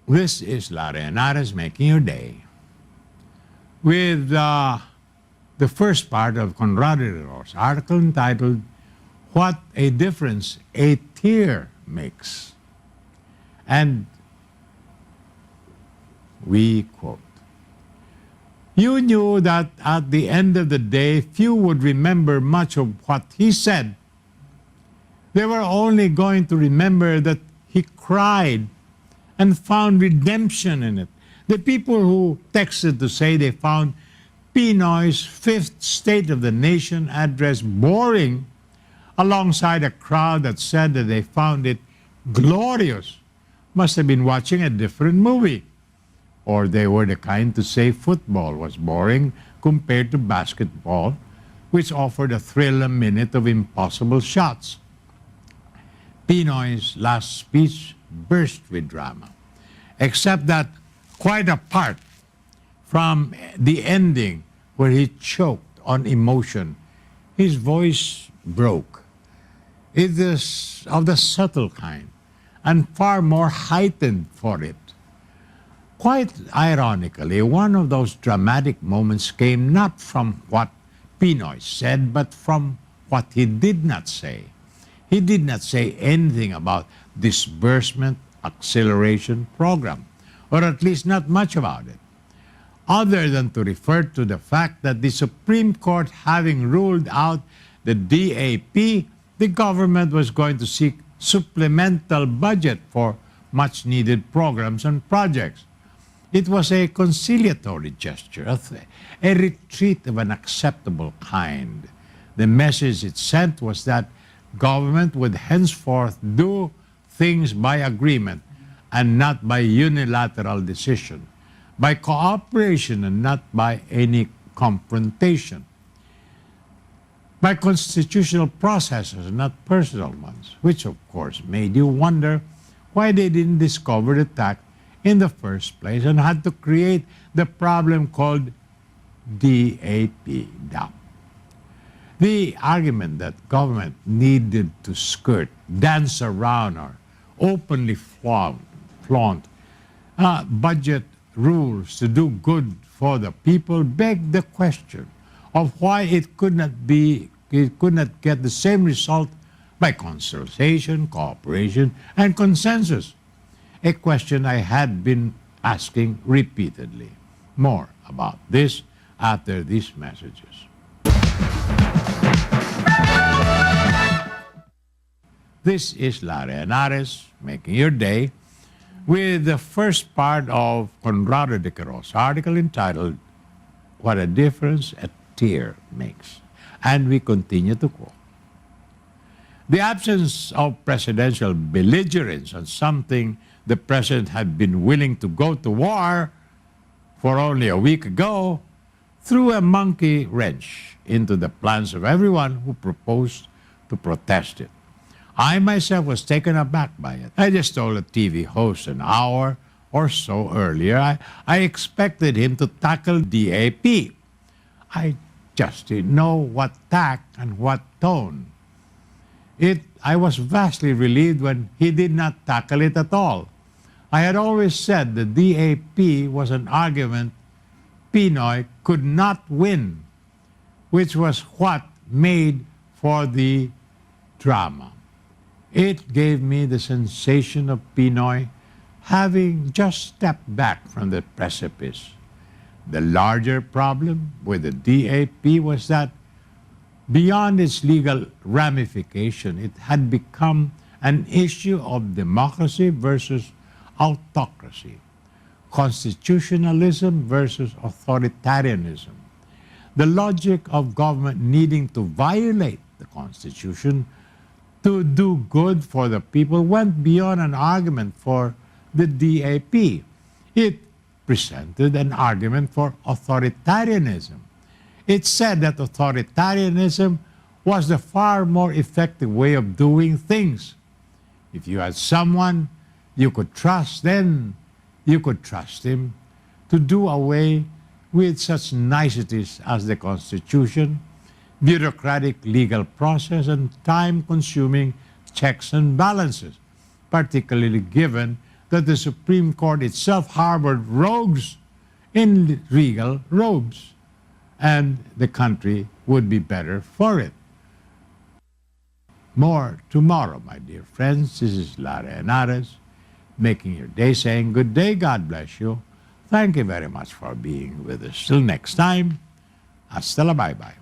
This is Larry Henares making your day with the first part of Conrado de Ro's article entitled, What a Difference a Tear Makes. And we quote, "You knew that at the end of the day, few would remember much of what he said. They were only going to remember that he cried and found redemption in it. The people who texted to say they found Pinoy's fifth State of the Nation address boring, alongside a crowd that said that they found it glorious, must have been watching a different movie. Or they were the kind to say football was boring compared to basketball, which offered a thrill a minute of impossible shots." Pinoy's last speech burst with drama, except that quite apart from the ending where he choked on emotion, his voice broke. It is of the subtle kind and far more heightened for it. Quite ironically, one of those dramatic moments came not from what Pinoy said, but from what he did not say. He did not say anything about disbursement acceleration program, or at least not much about it, other than to refer to the fact that the Supreme Court having ruled out the DAP, the government was going to seek supplemental budget for much-needed programs and projects. It was a conciliatory gesture, a retreat of an acceptable kind. The message it sent was that government would henceforth do things by agreement and not by unilateral decision, by cooperation and not by any confrontation, by constitutional processes, not personal ones, which of course made you wonder why they didn't discover the tact in the first place and had to create the problem called DAP. The argument that government needed to skirt, dance around, or openly flaunt budget rules to do good for the people begged the question of why it could not get the same result by consultation, cooperation, and consensus. A question I had been asking repeatedly. More about this after these messages. This is Larry Henares making your day with the first part of Conrado de Ro's article entitled, What a Difference a Tear Makes. And we continue to quote, "The absence of presidential belligerence on something the president had been willing to go to war for only a week ago threw a monkey wrench into the plans of everyone who proposed to protest it. I myself was taken aback by it. I just told a TV host an hour or so earlier I expected him to tackle DAP. I just didn't know what tack and what tone. I was vastly relieved when he did not tackle it at all. I had always said the DAP was an argument Pinoy could not win, which was what made for the drama. It gave me the sensation of Pinoy having just stepped back from the precipice. The larger problem with the DAP was that beyond its legal ramification, it had become an issue of democracy versus autocracy, constitutionalism versus authoritarianism. The logic of government needing to violate the Constitution to do good for the people went beyond an argument for the DAP. It presented an argument for authoritarianism. It said that authoritarianism was the far more effective way of doing things. If you had someone you could trust, then you could trust him to do away with such niceties as the Constitution, bureaucratic legal process, and time-consuming checks and balances, particularly given that the Supreme Court itself harbored rogues in regal robes, and the country would be better for it. More tomorrow, my dear friends. This is Lara Henares, making your day, saying good day, God bless you. Thank you very much for being with us. Till next time, hasta la bye-bye.